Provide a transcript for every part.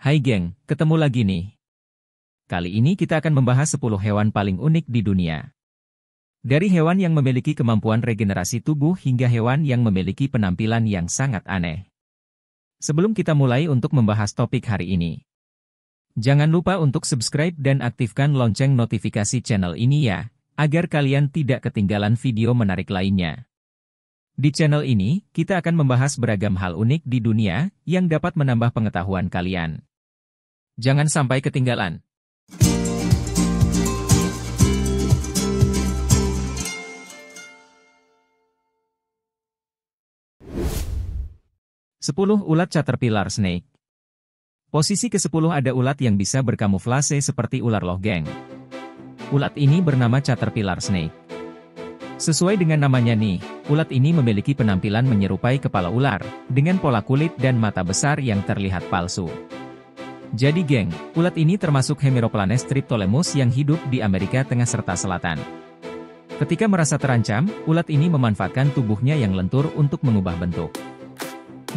Hai geng, ketemu lagi nih. Kali ini kita akan membahas 10 hewan paling unik di dunia. Dari hewan yang memiliki kemampuan regenerasi tubuh hingga hewan yang memiliki penampilan yang sangat aneh. Sebelum kita mulai untuk membahas topik hari ini, jangan lupa untuk subscribe dan aktifkan lonceng notifikasi channel ini ya, agar kalian tidak ketinggalan video menarik lainnya. Di channel ini, kita akan membahas beragam hal unik di dunia yang dapat menambah pengetahuan kalian. Jangan sampai ketinggalan. Sepuluh ulat caterpillar snake. Posisi ke-10 ada ulat yang bisa berkamuflase seperti ular loh geng. Ulat ini bernama caterpillar snake. Sesuai dengan namanya nih, ulat ini memiliki penampilan menyerupai kepala ular, dengan pola kulit dan mata besar yang terlihat palsu. Jadi geng, ulat ini termasuk Hemeroplanes triptolemus yang hidup di Amerika Tengah serta Selatan. Ketika merasa terancam, ulat ini memanfaatkan tubuhnya yang lentur untuk mengubah bentuk.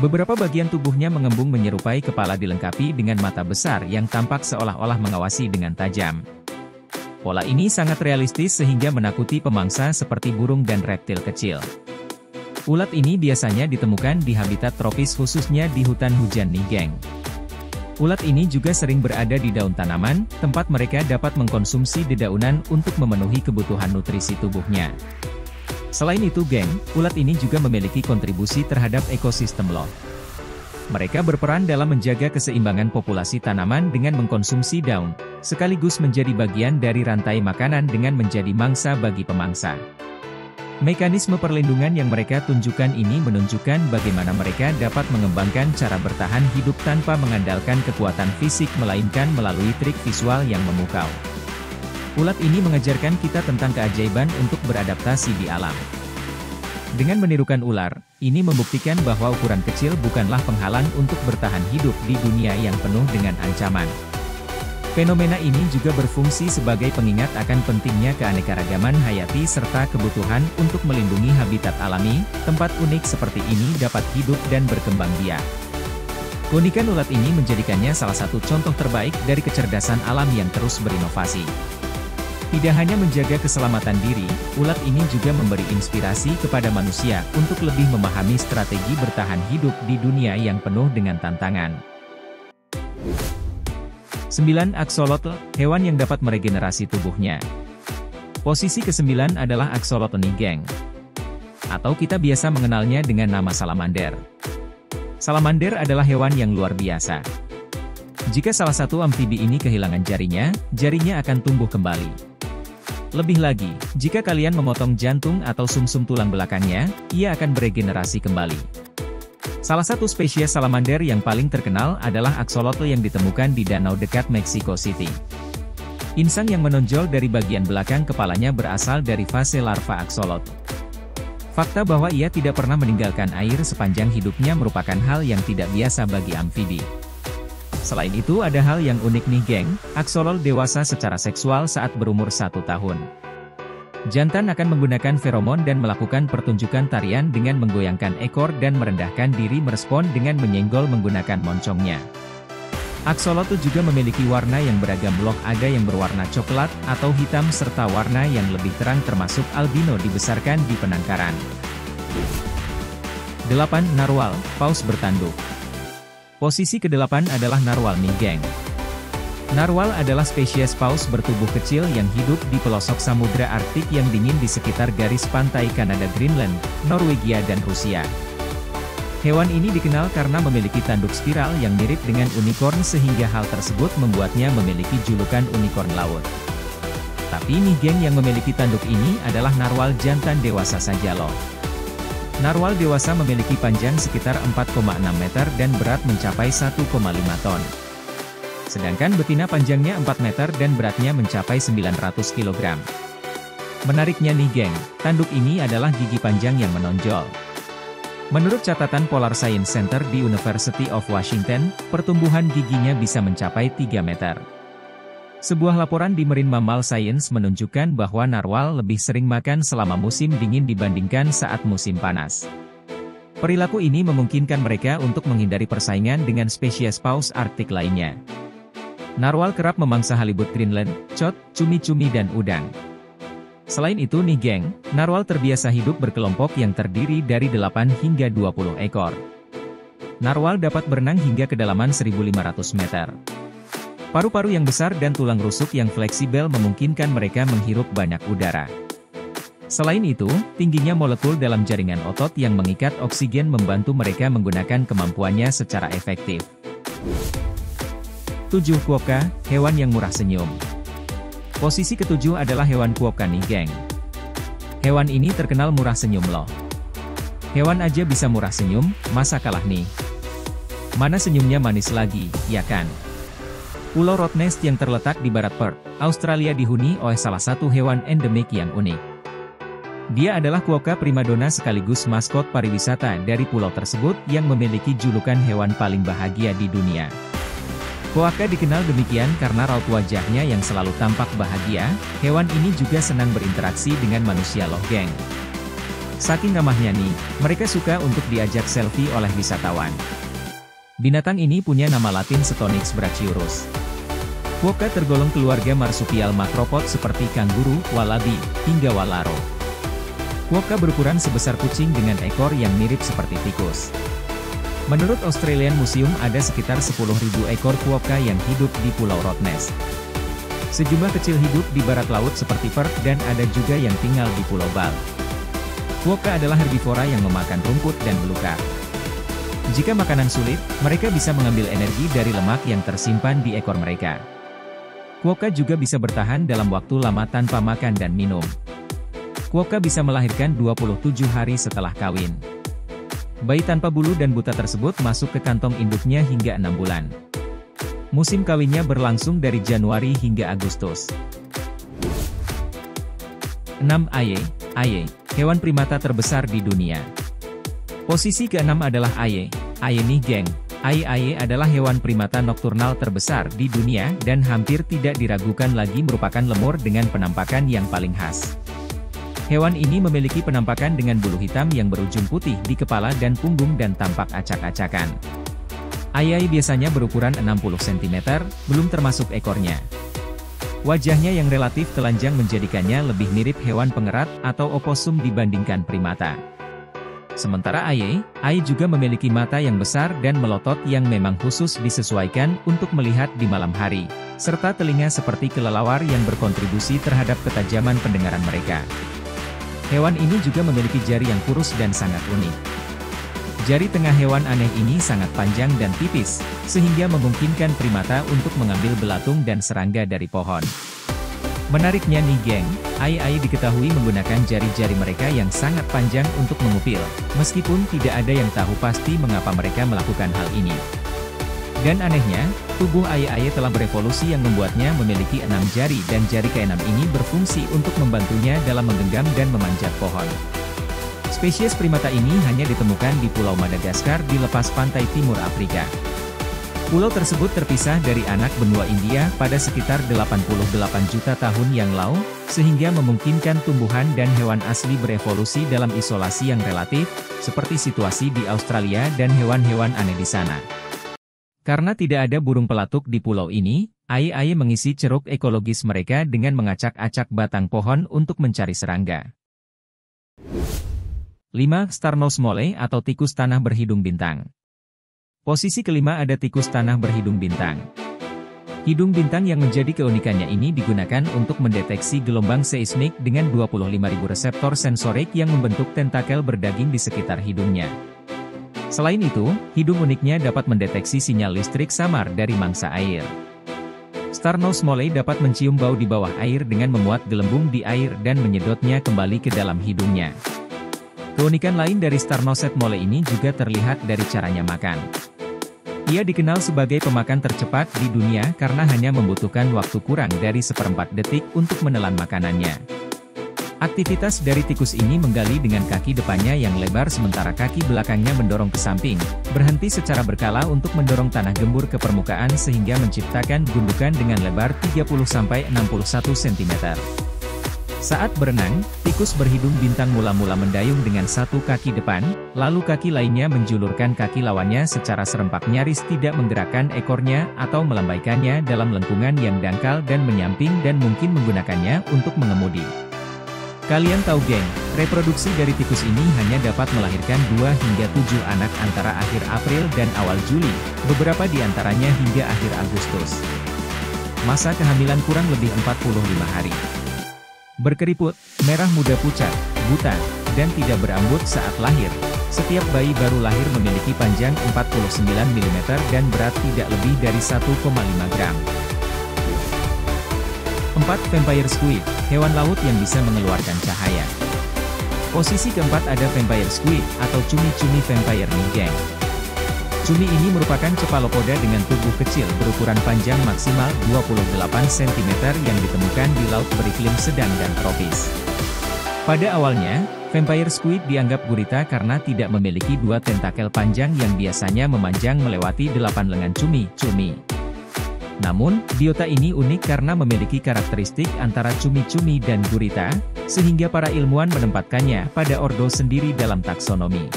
Beberapa bagian tubuhnya mengembung menyerupai kepala dilengkapi dengan mata besar yang tampak seolah-olah mengawasi dengan tajam. Pola ini sangat realistis sehingga menakuti pemangsa seperti burung dan reptil kecil. Ulat ini biasanya ditemukan di habitat tropis khususnya di hutan hujan nih geng. Ulat ini juga sering berada di daun tanaman, tempat mereka dapat mengkonsumsi dedaunan untuk memenuhi kebutuhan nutrisi tubuhnya. Selain itu geng, ulat ini juga memiliki kontribusi terhadap ekosistem loh. Mereka berperan dalam menjaga keseimbangan populasi tanaman dengan mengkonsumsi daun, sekaligus menjadi bagian dari rantai makanan dengan menjadi mangsa bagi pemangsa. Mekanisme perlindungan yang mereka tunjukkan ini menunjukkan bagaimana mereka dapat mengembangkan cara bertahan hidup tanpa mengandalkan kekuatan fisik melainkan melalui trik visual yang memukau. Ulat ini mengajarkan kita tentang keajaiban untuk beradaptasi di alam. Dengan menirukan ular, ini membuktikan bahwa ukuran kecil bukanlah penghalang untuk bertahan hidup di dunia yang penuh dengan ancaman. Fenomena ini juga berfungsi sebagai pengingat akan pentingnya keanekaragaman hayati serta kebutuhan untuk melindungi habitat alami, tempat unik seperti ini dapat hidup dan berkembang biak. Keunikan ulat ini menjadikannya salah satu contoh terbaik dari kecerdasan alam yang terus berinovasi. Tidak hanya menjaga keselamatan diri, ulat ini juga memberi inspirasi kepada manusia untuk lebih memahami strategi bertahan hidup di dunia yang penuh dengan tantangan. 9. Axolotl, hewan yang dapat meregenerasi tubuhnya. Posisi ke-9 adalah axolotl nih geng. Atau kita biasa mengenalnya dengan nama salamander. Salamander adalah hewan yang luar biasa. Jika salah satu amfibi ini kehilangan jarinya akan tumbuh kembali. Lebih lagi, jika kalian memotong jantung atau sumsum tulang belakangnya, ia akan beregenerasi kembali. Salah satu spesies salamander yang paling terkenal adalah axolotl yang ditemukan di danau dekat Mexico City. Insang yang menonjol dari bagian belakang kepalanya berasal dari fase larva axolotl. Fakta bahwa ia tidak pernah meninggalkan air sepanjang hidupnya merupakan hal yang tidak biasa bagi amfibi. Selain itu ada hal yang unik nih geng, axolotl dewasa secara seksual saat berumur 1 tahun. Jantan akan menggunakan feromon dan melakukan pertunjukan tarian dengan menggoyangkan ekor dan merendahkan diri merespon dengan menyenggol menggunakan moncongnya. Axolotl juga memiliki warna yang beragam loh, ada yang berwarna coklat atau hitam serta warna yang lebih terang termasuk albino dibesarkan di penangkaran. 8. Narwhal, paus bertanduk. Posisi ke-8 adalah narwhal nih geng. Narwhal adalah spesies paus bertubuh kecil yang hidup di pelosok samudra Arktik yang dingin di sekitar garis pantai Kanada, Greenland, Norwegia dan Rusia. Hewan ini dikenal karena memiliki tanduk spiral yang mirip dengan unicorn sehingga hal tersebut membuatnya memiliki julukan unicorn laut. Tapi nih geng, yang memiliki tanduk ini adalah narwhal jantan dewasa saja loh. Narwhal dewasa memiliki panjang sekitar 4,6 meter dan berat mencapai 1,5 ton. Sedangkan betina panjangnya 4 meter dan beratnya mencapai 900 kg. Menariknya nih geng, tanduk ini adalah gigi panjang yang menonjol. Menurut catatan Polar Science Center di University of Washington, pertumbuhan giginya bisa mencapai 3 meter. Sebuah laporan di Marine Mammal Science menunjukkan bahwa narwhal lebih sering makan selama musim dingin dibandingkan saat musim panas. Perilaku ini memungkinkan mereka untuk menghindari persaingan dengan spesies paus Arktik lainnya. Narwal kerap memangsa halibut Greenland, cod, cumi-cumi dan udang. Selain itu nih geng, narwal terbiasa hidup berkelompok yang terdiri dari 8 hingga 20 ekor. Narwal dapat berenang hingga kedalaman 1.500 meter. Paru-paru yang besar dan tulang rusuk yang fleksibel memungkinkan mereka menghirup banyak udara. Selain itu, tingginya molekul dalam jaringan otot yang mengikat oksigen membantu mereka menggunakan kemampuannya secara efektif. 7. Quokka, hewan yang murah senyum. Posisi ketujuh adalah hewan quokka nih geng. Hewan ini terkenal murah senyum loh. Hewan aja bisa murah senyum, masa kalah nih? Mana senyumnya manis lagi, ya kan? Pulau Rottnest yang terletak di barat Perth, Australia dihuni oleh salah satu hewan endemik yang unik. Dia adalah quokka primadona sekaligus maskot pariwisata dari pulau tersebut yang memiliki julukan hewan paling bahagia di dunia. Quokka dikenal demikian karena raut wajahnya yang selalu tampak bahagia. Hewan ini juga senang berinteraksi dengan manusia loh geng. Saking ramahnya nih, mereka suka untuk diajak selfie oleh wisatawan. Binatang ini punya nama latin Steonyx brachyurus. Quokka tergolong keluarga marsupial macropod seperti kanguru, wallaby, hingga walaro. Quokka berukuran sebesar kucing dengan ekor yang mirip seperti tikus. Menurut Australian Museum ada sekitar 10.000 ekor quokka yang hidup di Pulau Rottnest. Sejumlah kecil hidup di barat laut seperti Perth dan ada juga yang tinggal di Pulau Bal. Quokka adalah herbivora yang memakan rumput dan belukar. Jika makanan sulit, mereka bisa mengambil energi dari lemak yang tersimpan di ekor mereka. Quokka juga bisa bertahan dalam waktu lama tanpa makan dan minum. Quokka bisa melahirkan 27 hari setelah kawin. Bayi tanpa bulu dan buta tersebut masuk ke kantong induknya hingga 6 bulan. Musim kawinnya berlangsung dari Januari hingga Agustus. 6. Aye, hewan primata terbesar di dunia. Posisi ke-6 adalah aye. Aye nih geng. Aye adalah hewan primata nokturnal terbesar di dunia dan hampir tidak diragukan lagi merupakan lemur dengan penampakan yang paling khas. Hewan ini memiliki penampakan dengan bulu hitam yang berujung putih di kepala dan punggung dan tampak acak-acakan. Aye biasanya berukuran 60 cm, belum termasuk ekornya. Wajahnya yang relatif telanjang menjadikannya lebih mirip hewan pengerat atau oposum dibandingkan primata. Sementara aye juga memiliki mata yang besar dan melotot yang memang khusus disesuaikan untuk melihat di malam hari, serta telinga seperti kelelawar yang berkontribusi terhadap ketajaman pendengaran mereka. Hewan ini juga memiliki jari yang kurus dan sangat unik. Jari tengah hewan aneh ini sangat panjang dan tipis, sehingga memungkinkan primata untuk mengambil belatung dan serangga dari pohon. Menariknya nih geng, aye diketahui menggunakan jari-jari mereka yang sangat panjang untuk mengupil, meskipun tidak ada yang tahu pasti mengapa mereka melakukan hal ini. Dan anehnya, tubuh aye telah berevolusi yang membuatnya memiliki 6 jari dan jari ke-6 ini berfungsi untuk membantunya dalam menggenggam dan memanjat pohon. Spesies primata ini hanya ditemukan di Pulau Madagaskar di lepas pantai timur Afrika. Pulau tersebut terpisah dari anak benua India pada sekitar 88 juta tahun yang lalu, sehingga memungkinkan tumbuhan dan hewan asli berevolusi dalam isolasi yang relatif, seperti situasi di Australia dan hewan-hewan aneh di sana. Karena tidak ada burung pelatuk di pulau ini, aye mengisi ceruk ekologis mereka dengan mengacak-acak batang pohon untuk mencari serangga. 5. Star-nosed mole atau tikus tanah berhidung bintang. Posisi kelima ada tikus tanah berhidung bintang. Hidung bintang yang menjadi keunikannya ini digunakan untuk mendeteksi gelombang seismik dengan 25.000 reseptor sensorik yang membentuk tentakel berdaging di sekitar hidungnya. Selain itu, hidung uniknya dapat mendeteksi sinyal listrik samar dari mangsa air. Star-nosed mole dapat mencium bau di bawah air dengan memuat gelembung di air dan menyedotnya kembali ke dalam hidungnya. Keunikan lain dari star-nosed mole ini juga terlihat dari caranya makan. Ia dikenal sebagai pemakan tercepat di dunia karena hanya membutuhkan waktu kurang dari 1/4 detik untuk menelan makanannya. Aktivitas dari tikus ini menggali dengan kaki depannya yang lebar sementara kaki belakangnya mendorong ke samping, berhenti secara berkala untuk mendorong tanah gembur ke permukaan sehingga menciptakan gundukan dengan lebar 30-61 cm. Saat berenang, tikus berhidung bintang mula-mula mendayung dengan satu kaki depan, lalu kaki lainnya menjulurkan kaki lawannya secara serempak nyaris tidak menggerakkan ekornya atau melambaikannya dalam lengkungan yang dangkal dan menyamping dan mungkin menggunakannya untuk mengemudi. Kalian tahu geng, reproduksi dari tikus ini hanya dapat melahirkan 2 hingga 7 anak antara akhir April dan awal Juli, beberapa di antaranya hingga akhir Agustus. Masa kehamilan kurang lebih 45 hari. Berkeriput, merah muda pucat, buta, dan tidak berambut saat lahir. Setiap bayi baru lahir memiliki panjang 49 mm dan berat tidak lebih dari 1,5 gram. 4. Vampire Squid, hewan laut yang bisa mengeluarkan cahaya. Posisi keempat ada Vampire Squid, atau cumi-cumi vampire nih geng. Cumi ini merupakan cephalopoda dengan tubuh kecil berukuran panjang maksimal 28 cm yang ditemukan di laut beriklim sedang dan tropis. Pada awalnya, Vampire Squid dianggap gurita karena tidak memiliki 2 tentakel panjang yang biasanya memanjang melewati 8 lengan cumi-cumi. Namun, biota ini unik karena memiliki karakteristik antara cumi-cumi dan gurita, sehingga para ilmuwan menempatkannya pada ordo sendiri dalam taksonomi.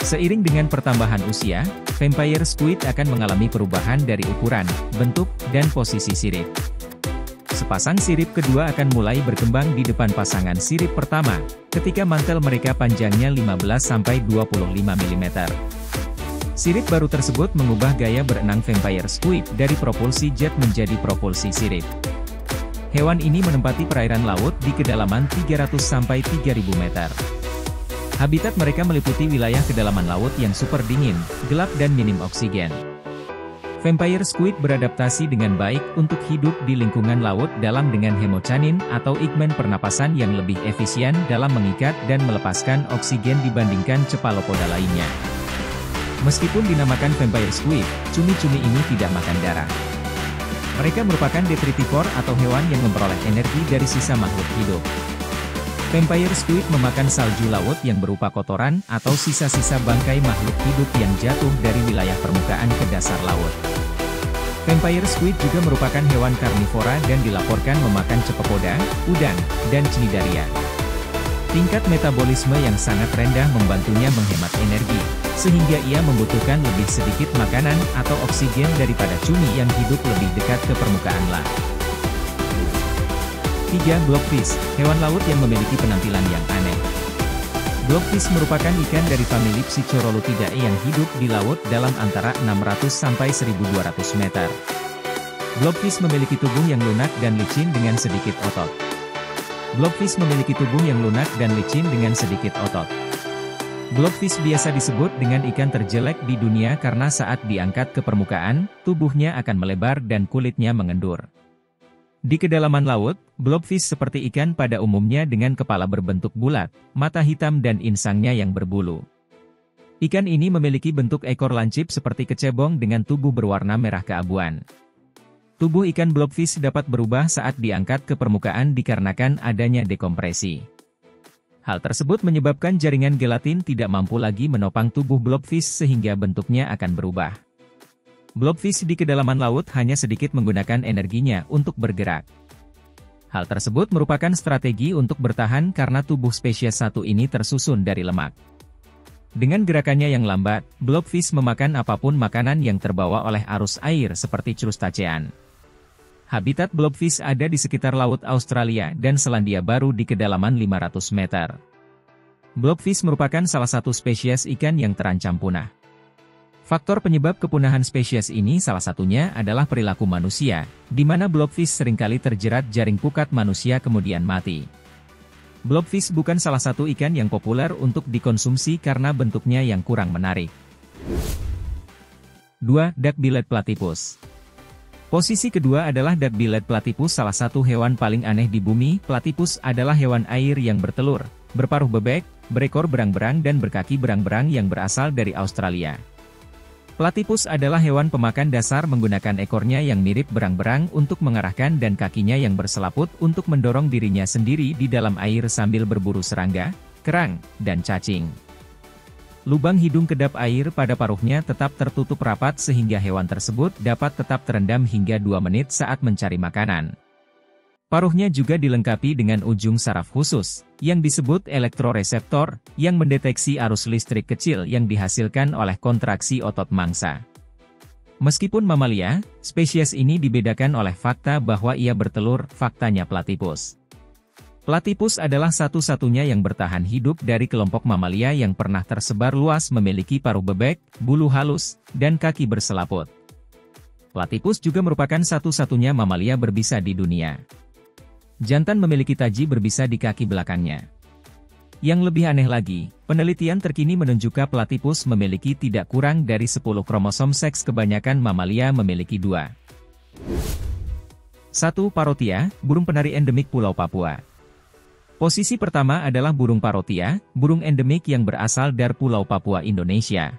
Seiring dengan pertambahan usia, Vampire Squid akan mengalami perubahan dari ukuran, bentuk, dan posisi sirip. Sepasang sirip kedua akan mulai berkembang di depan pasangan sirip pertama, ketika mantel mereka panjangnya 15-25 mm. Sirip baru tersebut mengubah gaya berenang Vampire Squid dari propulsi jet menjadi propulsi sirip. Hewan ini menempati perairan laut di kedalaman 300-3000 meter. Habitat mereka meliputi wilayah kedalaman laut yang super dingin, gelap dan minim oksigen. Vampire Squid beradaptasi dengan baik untuk hidup di lingkungan laut dalam dengan hemocanin atau pigmen pernapasan yang lebih efisien dalam mengikat dan melepaskan oksigen dibandingkan cephalopoda lainnya. Meskipun dinamakan Vampire Squid, cumi-cumi ini tidak makan darah. Mereka merupakan detritivore atau hewan yang memperoleh energi dari sisa makhluk hidup. Vampire Squid memakan salju laut yang berupa kotoran atau sisa-sisa bangkai makhluk hidup yang jatuh dari wilayah permukaan ke dasar laut. Vampire Squid juga merupakan hewan karnivora dan dilaporkan memakan cephalopoda, udang, dan cnidaria. Tingkat metabolisme yang sangat rendah membantunya menghemat energi, sehingga ia membutuhkan lebih sedikit makanan atau oksigen daripada cumi yang hidup lebih dekat ke permukaan laut. 3. Blobfish, hewan laut yang memiliki penampilan yang aneh. Blobfish merupakan ikan dari famili Psichoroluthidae yang hidup di laut dalam antara 600-1200 meter. Blobfish memiliki tubuh yang lunak dan licin dengan sedikit otot. Blobfish memiliki tubuh yang lunak dan licin dengan sedikit otot. Blobfish biasa disebut dengan ikan terjelek di dunia karena saat diangkat ke permukaan, tubuhnya akan melebar dan kulitnya mengendur. Di kedalaman laut, blobfish seperti ikan pada umumnya dengan kepala berbentuk bulat, mata hitam dan insangnya yang berbulu. Ikan ini memiliki bentuk ekor lancip seperti kecebong dengan tubuh berwarna merah keabuan. Tubuh ikan blobfish dapat berubah saat diangkat ke permukaan dikarenakan adanya dekompresi. Hal tersebut menyebabkan jaringan gelatin tidak mampu lagi menopang tubuh blobfish sehingga bentuknya akan berubah. Blobfish di kedalaman laut hanya sedikit menggunakan energinya untuk bergerak. Hal tersebut merupakan strategi untuk bertahan karena tubuh spesies satu ini tersusun dari lemak. Dengan gerakannya yang lambat, blobfish memakan apapun makanan yang terbawa oleh arus air seperti crustacean. Habitat blobfish ada di sekitar Laut Australia dan Selandia Baru di kedalaman 500 meter. Blobfish merupakan salah satu spesies ikan yang terancam punah. Faktor penyebab kepunahan spesies ini salah satunya adalah perilaku manusia, di mana blobfish seringkali terjerat jaring pukat manusia kemudian mati. Blobfish bukan salah satu ikan yang populer untuk dikonsumsi karena bentuknya yang kurang menarik. 2. Duck-billed platypus. Posisi kedua adalah duck-billed platypus, salah satu hewan paling aneh di bumi. Platypus adalah hewan air yang bertelur, berparuh bebek, berekor berang-berang dan berkaki berang-berang yang berasal dari Australia. Platypus adalah hewan pemakan dasar menggunakan ekornya yang mirip berang-berang untuk mengarahkan dan kakinya yang berselaput untuk mendorong dirinya sendiri di dalam air sambil berburu serangga, kerang, dan cacing. Lubang hidung kedap air pada paruhnya tetap tertutup rapat sehingga hewan tersebut dapat tetap terendam hingga 2 menit saat mencari makanan. Paruhnya juga dilengkapi dengan ujung saraf khusus, yang disebut elektroreseptor, yang mendeteksi arus listrik kecil yang dihasilkan oleh kontraksi otot mangsa. Meskipun mamalia, spesies ini dibedakan oleh fakta bahwa ia bertelur, faktanya platypus. Platypus adalah satu-satunya yang bertahan hidup dari kelompok mamalia yang pernah tersebar luas memiliki paruh bebek, bulu halus, dan kaki berselaput. Platypus juga merupakan satu-satunya mamalia berbisa di dunia. Jantan memiliki taji berbisa di kaki belakangnya. Yang lebih aneh lagi, penelitian terkini menunjukkan platypus memiliki tidak kurang dari 10 kromosom seks, kebanyakan mamalia memiliki 2. 1. Parotia, burung penari endemik Pulau Papua. Posisi pertama adalah burung parotia, burung endemik yang berasal dari Pulau Papua, Indonesia.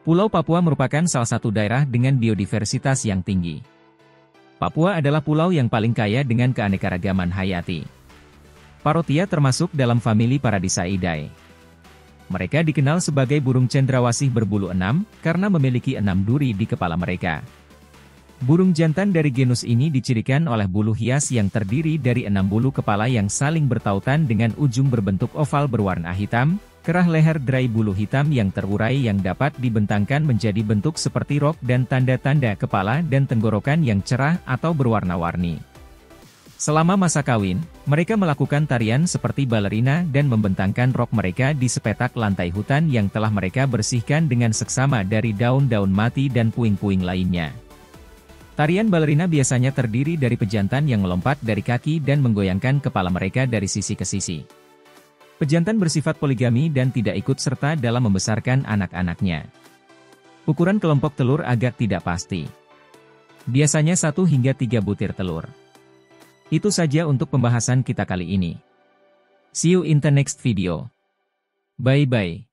Pulau Papua merupakan salah satu daerah dengan biodiversitas yang tinggi. Papua adalah pulau yang paling kaya dengan keanekaragaman hayati. Parotia termasuk dalam famili Paradisaidae. Mereka dikenal sebagai burung cendrawasih berbulu 6, karena memiliki 6 duri di kepala mereka. Burung jantan dari genus ini dicirikan oleh bulu hias yang terdiri dari 6 bulu kepala yang saling bertautan dengan ujung berbentuk oval berwarna hitam, kerah leher gerai bulu hitam yang terurai yang dapat dibentangkan menjadi bentuk seperti rok dan tanda-tanda kepala dan tenggorokan yang cerah atau berwarna-warni. Selama masa kawin, mereka melakukan tarian seperti balerina dan membentangkan rok mereka di sepetak lantai hutan yang telah mereka bersihkan dengan seksama dari daun-daun mati dan puing-puing lainnya. Tarian balerina biasanya terdiri dari pejantan yang melompat dari kaki dan menggoyangkan kepala mereka dari sisi ke sisi. Pejantan bersifat poligami dan tidak ikut serta dalam membesarkan anak-anaknya. Ukuran kelompok telur agak tidak pasti. Biasanya 1 hingga 3 butir telur. Itu saja untuk pembahasan kita kali ini. See you in the next video. Bye-bye.